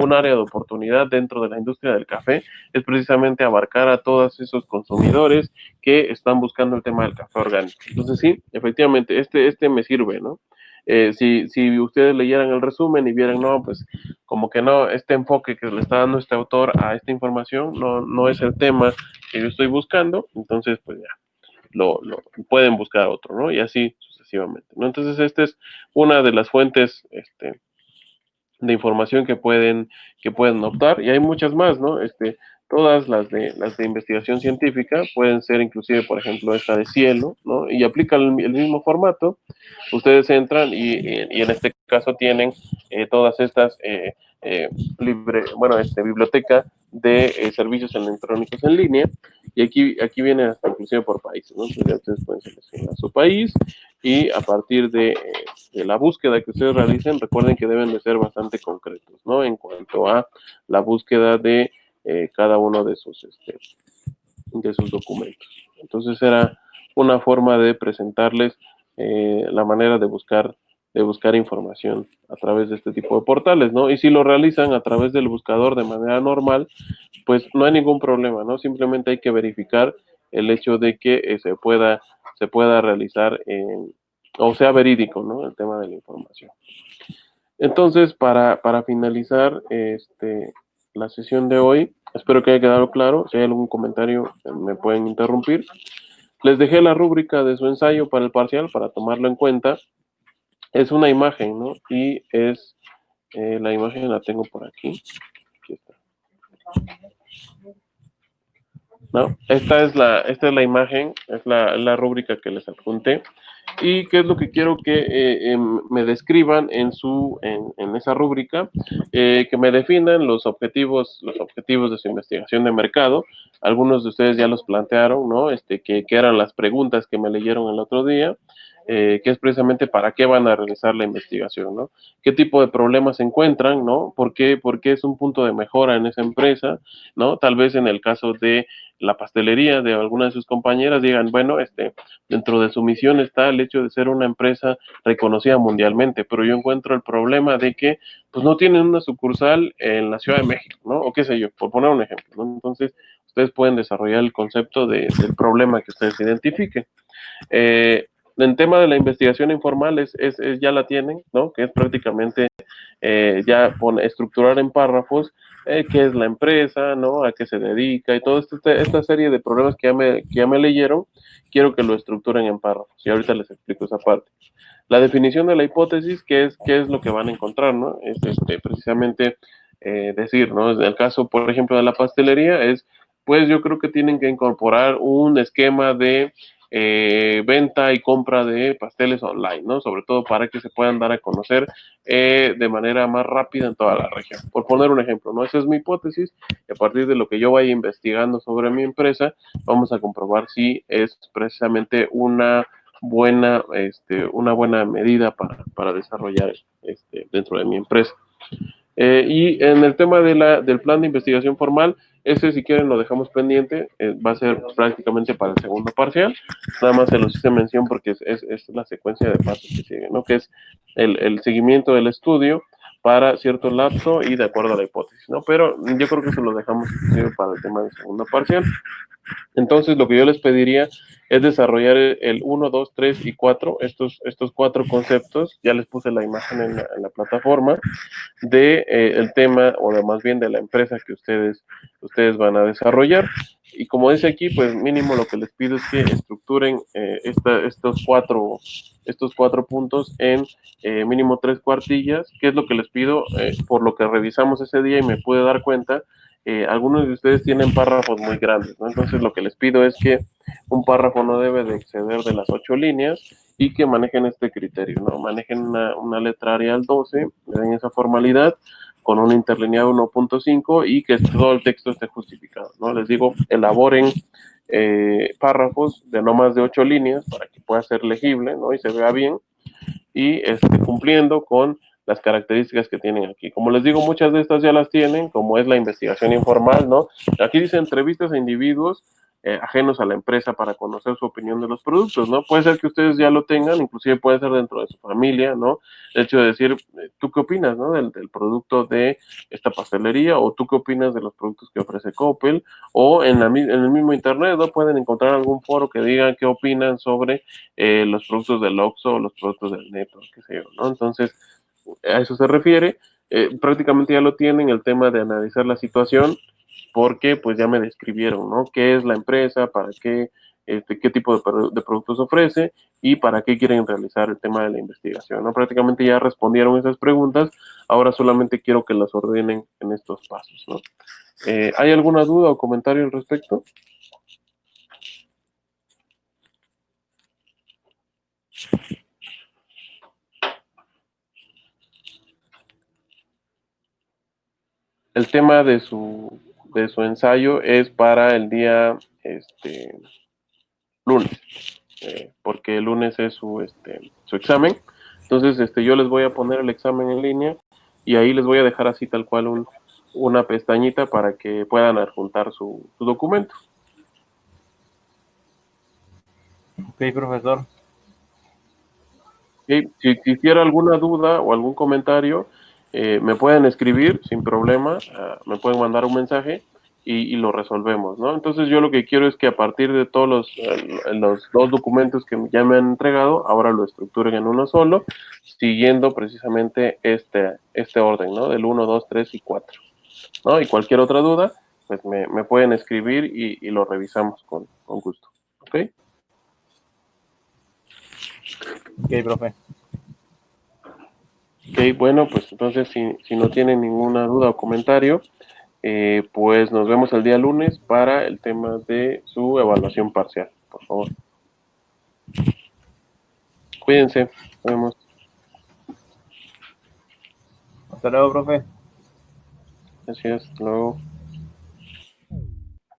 un área de oportunidad dentro de la industria del café es precisamente abarcar a todos esos consumidores que están buscando el tema del café orgánico. Entonces, sí, efectivamente, este me sirve, ¿no? Si ustedes leyeran el resumen y vieran, no, pues como que no, este enfoque que le está dando este autor a esta información no es el tema que yo estoy buscando, entonces pues ya, lo pueden buscar otro, ¿no? Y así sucesivamente, ¿no? Entonces, esta es una de las fuentes de información que pueden optar, y hay muchas más, ¿no? Todas las de investigación científica pueden ser inclusive, por ejemplo, esta de Cielo, ¿no? Y aplica el mismo formato. Ustedes entran y en este caso tienen todas estas biblioteca de servicios electrónicos en línea, y aquí viene hasta inclusive por países, ¿no? Entonces ya ustedes pueden seleccionar su país y a partir de la búsqueda que ustedes realicen, recuerden que deben de ser bastante concretos, ¿no? En cuanto a la búsqueda de cada uno de sus documentos. Entonces era una forma de presentarles la manera de buscar información a través de este tipo de portales, ¿no? Y si lo realizan a través del buscador de manera normal, pues no hay ningún problema, ¿no? Simplemente hay que verificar el hecho de que se pueda realizar o sea verídico, ¿no? El tema de la información. Entonces, para finalizar la sesión de hoy, espero que haya quedado claro. Si hay algún comentario, me pueden interrumpir. Les dejé la rúbrica de su ensayo para el parcial para tomarlo en cuenta. Es una imagen, ¿no? Y la imagen la tengo por aquí. Aquí está. ¿No? Esta es la imagen, es la rúbrica que les adjunté. ¿Y qué es lo que quiero que me describan en esa rúbrica? Que me definan los objetivos de su investigación de mercado. Algunos de ustedes ya los plantearon, ¿no? Que eran las preguntas que me leyeron el otro día, que es precisamente para qué van a realizar la investigación, ¿no? ¿Qué tipo de problemas se encuentran, ¿no? ¿Por qué es un punto de mejora en esa empresa, ¿no? Tal vez en el caso de la pastelería de alguna de sus compañeras digan, bueno, dentro de su misión está el hecho de ser una empresa reconocida mundialmente, pero yo encuentro el problema de que pues no tienen una sucursal en la Ciudad de México, ¿no? O qué sé yo, por poner un ejemplo, ¿no? Entonces, ustedes pueden desarrollar el concepto del problema que ustedes identifiquen. En tema de la investigación informal ya la tienen, ¿no? Que es prácticamente ya estructurar en párrafos qué es la empresa, ¿no? A qué se dedica y toda esta serie de problemas que ya me leyeron, quiero que lo estructuren en párrafos y ahorita les explico esa parte. La definición de la hipótesis, qué es lo que van a encontrar, ¿no? Es precisamente decir, ¿no? En el caso, por ejemplo, de la pastelería, pues yo creo que tienen que incorporar un esquema de venta y compra de pasteles online, ¿no? Sobre todo para que se puedan dar a conocer de manera más rápida en toda la región. Por poner un ejemplo, ¿no? Esa es mi hipótesis y a partir de lo que yo vaya investigando sobre mi empresa, vamos a comprobar si es precisamente una buena medida para desarrollar dentro de mi empresa. Y en el tema del plan de investigación formal, ese si quieren lo dejamos pendiente, va a ser prácticamente para el segundo parcial, nada más se los hice mención porque es la secuencia de pasos que sigue, ¿no? Que es el seguimiento del estudio para cierto lapso y de acuerdo a la hipótesis, ¿no? Pero yo creo que se lo dejamos para el tema del segundo parcial. Entonces, lo que yo les pediría es desarrollar el 1, 2, 3 y 4, estos 4 conceptos. Ya les puse la imagen en la plataforma de el tema, o de más bien de la empresa que ustedes van a desarrollar. Y como dice aquí, pues mínimo lo que les pido es que estructuren estos cuatro puntos en mínimo 3 cuartillas, que es lo que les pido. Por lo que revisamos ese día y me pude dar cuenta, algunos de ustedes tienen párrafos muy grandes, ¿no? Entonces lo que les pido es que un párrafo no debe de exceder de las 8 líneas, y que manejen este criterio, ¿no? Manejen una letra Arial 12, le den esa formalidad con un interlineado 1.5 y que todo el texto esté justificado, ¿no? Les digo, elaboren párrafos de no más de 8 líneas para que pueda ser legible, ¿no? Y se vea bien, y cumpliendo con las características que tienen aquí. Como les digo, muchas de estas ya las tienen, como es la investigación informal, ¿no? Aquí dice entrevistas a individuos ajenos a la empresa para conocer su opinión de los productos, ¿no? Puede ser que ustedes ya lo tengan, inclusive puede ser dentro de su familia, ¿no? El hecho de decir, ¿tú qué opinas, no? Del producto de esta pastelería, o tú qué opinas de los productos que ofrece Coppel, o en el mismo internet, ¿no? Pueden encontrar algún foro que diga qué opinan sobre los productos del Oxxo o los productos del Neto, qué sé yo, ¿no? Entonces, a eso se refiere. Prácticamente ya lo tienen, el tema de analizar la situación, porque pues ya me describieron, ¿no? ¿Qué es la empresa? ¿Para qué? ¿Qué tipo de productos ofrece? ¿Y para qué quieren realizar el tema de la investigación? ¿No? Prácticamente ya respondieron esas preguntas, ahora solamente quiero que las ordenen en estos pasos, ¿no? ¿Hay alguna duda o comentario al respecto? El tema de su ensayo es para el día lunes, porque el lunes es su examen. Entonces, yo les voy a poner el examen en línea, y ahí les voy a dejar así tal cual una pestañita para que puedan adjuntar su documento. Ok, profesor. ¿Ok? Si existiera alguna duda o algún comentario, me pueden escribir sin problema, me pueden mandar un mensaje y lo resolvemos, ¿no? Entonces yo lo que quiero es que a partir de todos los 2 documentos que ya me han entregado, ahora lo estructuren en uno solo, siguiendo precisamente este orden, ¿no? Del 1, 2, 3 y 4, ¿no? Y cualquier otra duda, pues me pueden escribir y lo revisamos con gusto, ¿ok? Ok, profe. Ok, bueno, pues entonces si no tienen ninguna duda o comentario, pues nos vemos el día lunes para el tema de su evaluación parcial, por favor. Cuídense, nos vemos. Hasta luego, profe. Gracias, hasta luego.